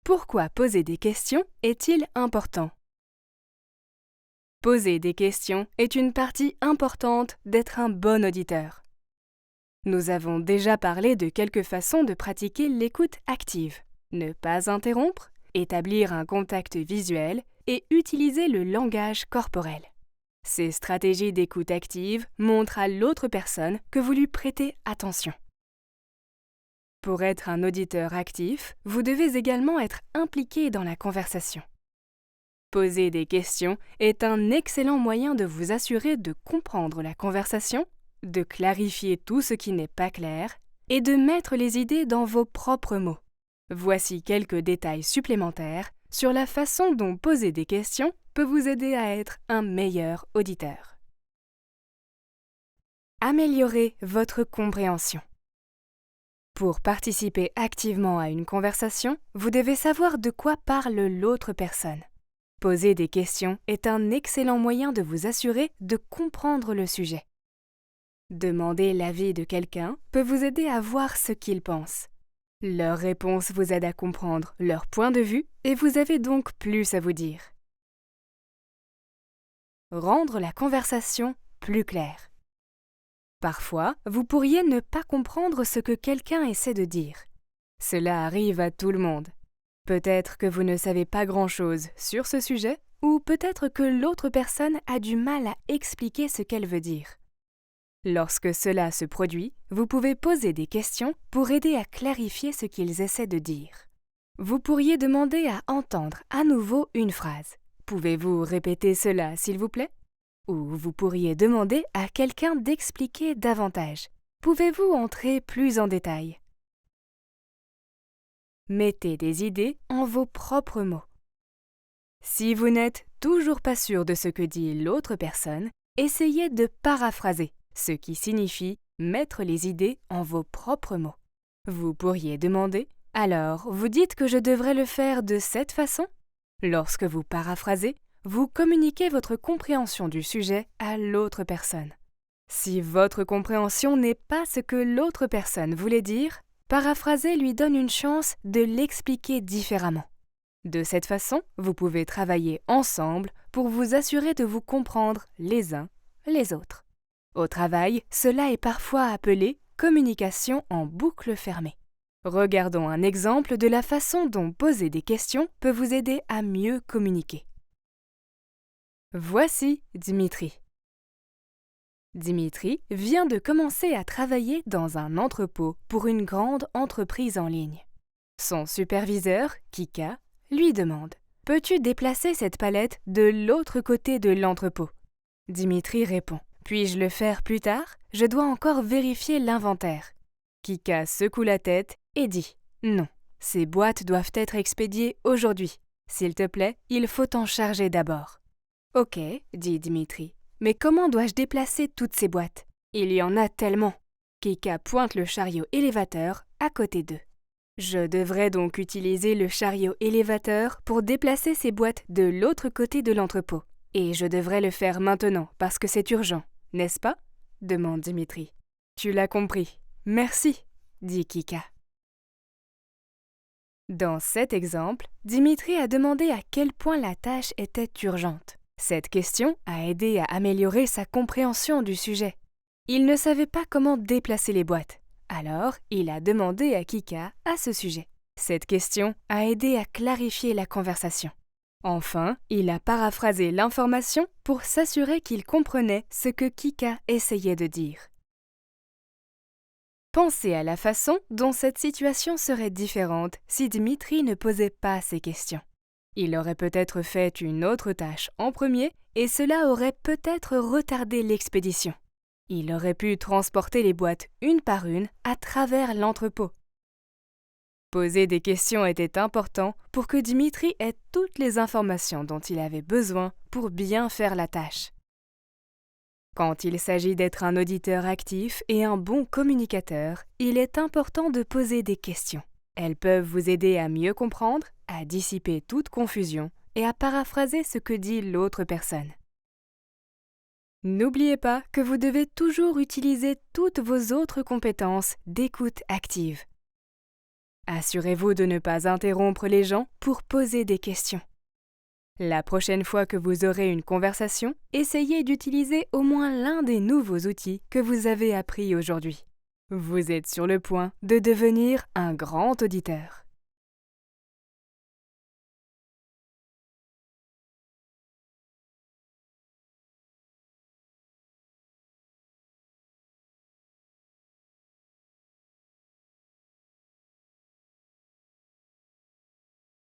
Pourquoi poser des questions est-il important? Poser des questions est une partie importante d'être un bon auditeur. Nous avons déjà parlé de quelques façons de pratiquer l'écoute active. Ne pas interrompre, établir un contact visuel et utiliser le langage corporel. Ces stratégies d'écoute active montrent à l'autre personne que vous lui prêtez attention. Pour être un auditeur actif, vous devez également être impliqué dans la conversation. Poser des questions est un excellent moyen de vous assurer de comprendre la conversation, de clarifier tout ce qui n'est pas clair et de mettre les idées dans vos propres mots. Voici quelques détails supplémentaires sur la façon dont poser des questions peut vous aider à être un meilleur auditeur. Améliorez votre compréhension. Pour participer activement à une conversation, vous devez savoir de quoi parle l'autre personne. Poser des questions est un excellent moyen de vous assurer de comprendre le sujet. Demander l'avis de quelqu'un peut vous aider à voir ce qu'il pense. Leur réponse vous aide à comprendre leur point de vue et vous avez donc plus à vous dire. Rendre la conversation plus claire. Parfois, vous pourriez ne pas comprendre ce que quelqu'un essaie de dire. Cela arrive à tout le monde. Peut-être que vous ne savez pas grand-chose sur ce sujet, ou peut-être que l'autre personne a du mal à expliquer ce qu'elle veut dire. Lorsque cela se produit, vous pouvez poser des questions pour aider à clarifier ce qu'ils essaient de dire. Vous pourriez demander à entendre à nouveau une phrase. Pouvez-vous répéter cela, s'il vous plaît? Ou vous pourriez demander à quelqu'un d'expliquer davantage. Pouvez-vous entrer plus en détail? Mettez des idées en vos propres mots. Si vous n'êtes toujours pas sûr de ce que dit l'autre personne, essayez de paraphraser, ce qui signifie mettre les idées en vos propres mots. Vous pourriez demander « Alors, vous dites que je devrais le faire de cette façon ?» Lorsque vous paraphrasez, vous communiquez votre compréhension du sujet à l'autre personne. Si votre compréhension n'est pas ce que l'autre personne voulait dire, paraphraser lui donne une chance de l'expliquer différemment. De cette façon, vous pouvez travailler ensemble pour vous assurer de vous comprendre les uns les autres. Au travail, cela est parfois appelé communication en boucle fermée. Regardons un exemple de la façon dont poser des questions peut vous aider à mieux communiquer. Voici Dimitri. Dimitri vient de commencer à travailler dans un entrepôt pour une grande entreprise en ligne. Son superviseur, Kika, lui demande « Peux-tu déplacer cette palette de l'autre côté de l'entrepôt ?» Dimitri répond « Puis-je le faire plus tard? Je dois encore vérifier l'inventaire. » Kika secoue la tête et dit « Non, ces boîtes doivent être expédiées aujourd'hui. S'il te plaît, il faut t'en charger d'abord. » « Ok, dit Dimitri. Mais comment dois-je déplacer toutes ces boîtes? Il y en a tellement. » Kika pointe le chariot élévateur à côté d'eux. Je devrais donc utiliser le chariot élévateur pour déplacer ces boîtes de l'autre côté de l'entrepôt. Et je devrais le faire maintenant parce que c'est urgent, n'est-ce pas? Demande Dimitri. Tu l'as compris. Merci, dit Kika. Dans cet exemple, Dimitri a demandé à quel point la tâche était urgente. Cette question a aidé à améliorer sa compréhension du sujet. Il ne savait pas comment déplacer les boîtes. Alors, il a demandé à Kika à ce sujet. Cette question a aidé à clarifier la conversation. Enfin, il a paraphrasé l'information pour s'assurer qu'il comprenait ce que Kika essayait de dire. Pensez à la façon dont cette situation serait différente si Dimitri ne posait pas ces questions. Il aurait peut-être fait une autre tâche en premier et cela aurait peut-être retardé l'expédition. Il aurait pu transporter les boîtes une par une à travers l'entrepôt. Poser des questions était important pour que Dimitri ait toutes les informations dont il avait besoin pour bien faire la tâche. Quand il s'agit d'être un auditeur actif et un bon communicateur, il est important de poser des questions. Elles peuvent vous aider à mieux comprendre, à dissiper toute confusion et à paraphraser ce que dit l'autre personne. N'oubliez pas que vous devez toujours utiliser toutes vos autres compétences d'écoute active. Assurez-vous de ne pas interrompre les gens pour poser des questions. La prochaine fois que vous aurez une conversation, essayez d'utiliser au moins l'un des nouveaux outils que vous avez appris aujourd'hui. Vous êtes sur le point de devenir un grand auditeur.